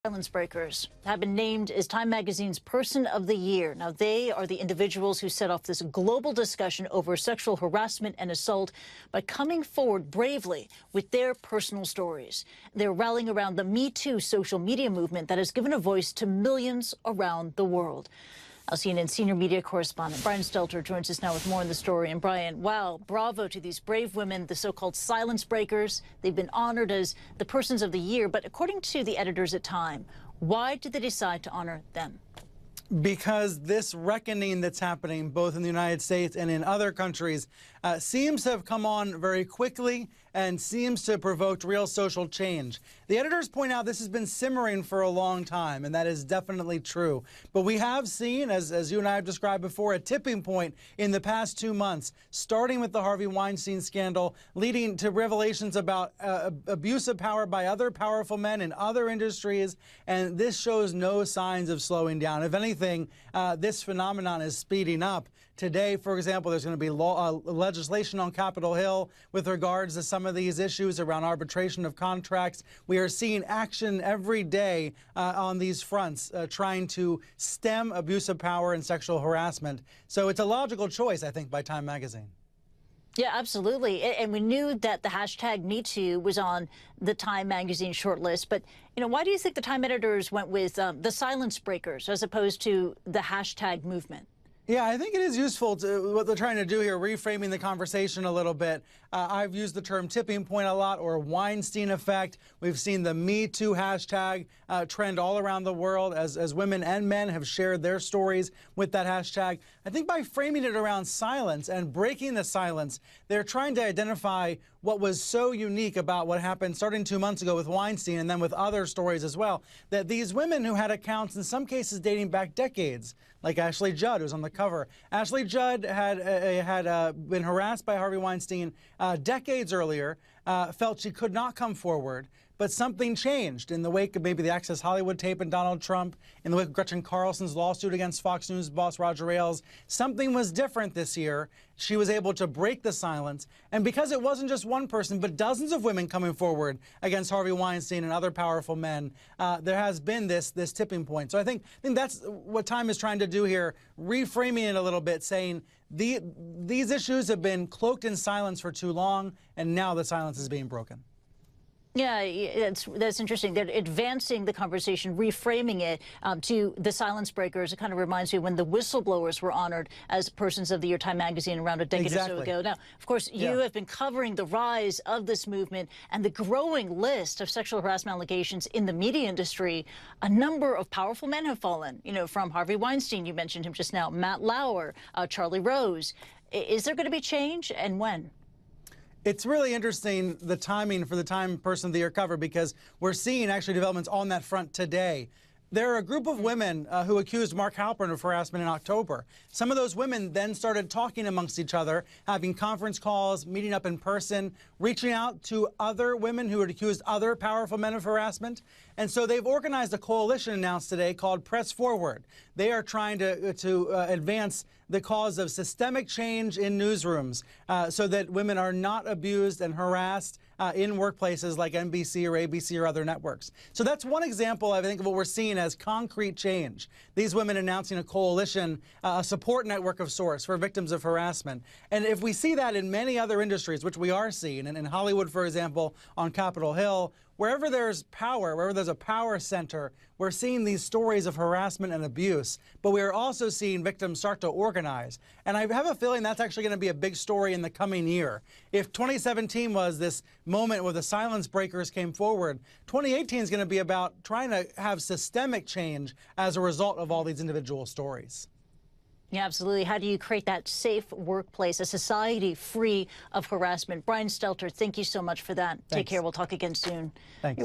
Silence breakers have been named as Time Magazine's Person of the Year. Now, they are the individuals who set off this global discussion over sexual harassment and assault by coming forward bravely with their personal stories. They're rallying around the Me Too social media movement that has given a voice to millions around the world. CNN senior media correspondent Brian Stelter joins us now with more on the story. And Brian, wow, bravo to these brave women, the so-called silence breakers. They've been honored as the Persons of the Year. But according to the editors at Time, why did they decide to honor them? Because this reckoning that's happening both in the United States and in other countries seems to have come on very quickly and seems to have provoked real social change. The editors point out this has been simmering for a long time, and that is definitely true. But we have seen, as you and I have described before, a tipping point in the past 2 months, starting with the Harvey Weinstein scandal, leading to revelations about abuse of power by other powerful men in other industries, and this shows no signs of slowing down. If anything, this phenomenon is speeding up. Today, for example, there's going to be legislation on Capitol Hill with regards to some of these issues around arbitration of contracts. We are seeing action every day on these fronts, trying to stem abuse of power and sexual harassment. So it's a logical choice, I think, by Time Magazine. Yeah, absolutely. And we knew that the hashtag #MeToo was on the Time Magazine shortlist. But, you know, why do you think the Time editors went with the silence breakers as opposed to the hashtag movement? Yeah, I think it is useful to what they're trying to do here, reframing the conversation a little bit. I've used the term tipping point a lot, or Weinstein effect. We've seen the Me Too hashtag trend all around the world as women and men have shared their stories with that hashtag. I think by framing it around silence and breaking the silence, they're trying to identify what was so unique about what happened starting 2 months ago with Weinstein and then with other stories as well, that these women who had accounts in some cases dating back decades, like Ashley Judd, who's on the cover. Ashley Judd had been harassed by Harvey Weinstein decades earlier, felt she could not come forward, but something changed in the wake of maybe the Access Hollywood tape and Donald Trump, in the wake of Gretchen Carlson's lawsuit against Fox News boss Roger Ailes. Something was different this year. She was able to break the silence. And because it wasn't just one person, but dozens of women coming forward against Harvey Weinstein and other powerful men, there has been this tipping point. So I think that's what Time is trying to do here, reframing it a little bit, saying these issues have been cloaked in silence for too long, and now the silence is being broken. Yeah, that's interesting. They're advancing the conversation, reframing it to the silence breakers. It kind of reminds me when the whistleblowers were honored as Persons of the Year, Time Magazine, around a decade or so ago. Now, of course, you have been covering the rise of this movement and the growing list of sexual harassment allegations in the media industry. A number of powerful men have fallen, you know, from Harvey Weinstein, you mentioned him just now, Matt Lauer, Charlie Rose. Is there going to be change, and when? It's really interesting, the timing for the Time Person of the Year cover, because we're seeing actually developments on that front today. There are a group of women who accused Mark Halperin of harassment in October. Some of those women then started talking amongst each other, having conference calls, meeting up in person, reaching out to other women who had accused other powerful men of harassment. And so they've organized a coalition announced today called Press Forward. They are trying to advance the cause of systemic change in newsrooms so that women are not abused and harassed in workplaces like NBC or ABC or other networks. So that's one example, I think, of what we're seeing as concrete change. These women announcing a coalition, a support network of sorts for victims of harassment. And if we see that in many other industries, which we are seeing, and in Hollywood, for example, on Capitol Hill, wherever there's power, wherever there's a power center, we're seeing these stories of harassment and abuse, but we are also seeing victims start to organize. And I have a feeling that's actually going to be a big story in the coming year. If 2017 was this moment where the silence breakers came forward, 2018 is going to be about trying to have systemic change as a result of all these individual stories. Yeah, absolutely. How do you create that safe workplace, a society free of harassment? Brian Stelter, thank you so much for that. Thanks. Take care. We'll talk again soon. Thanks.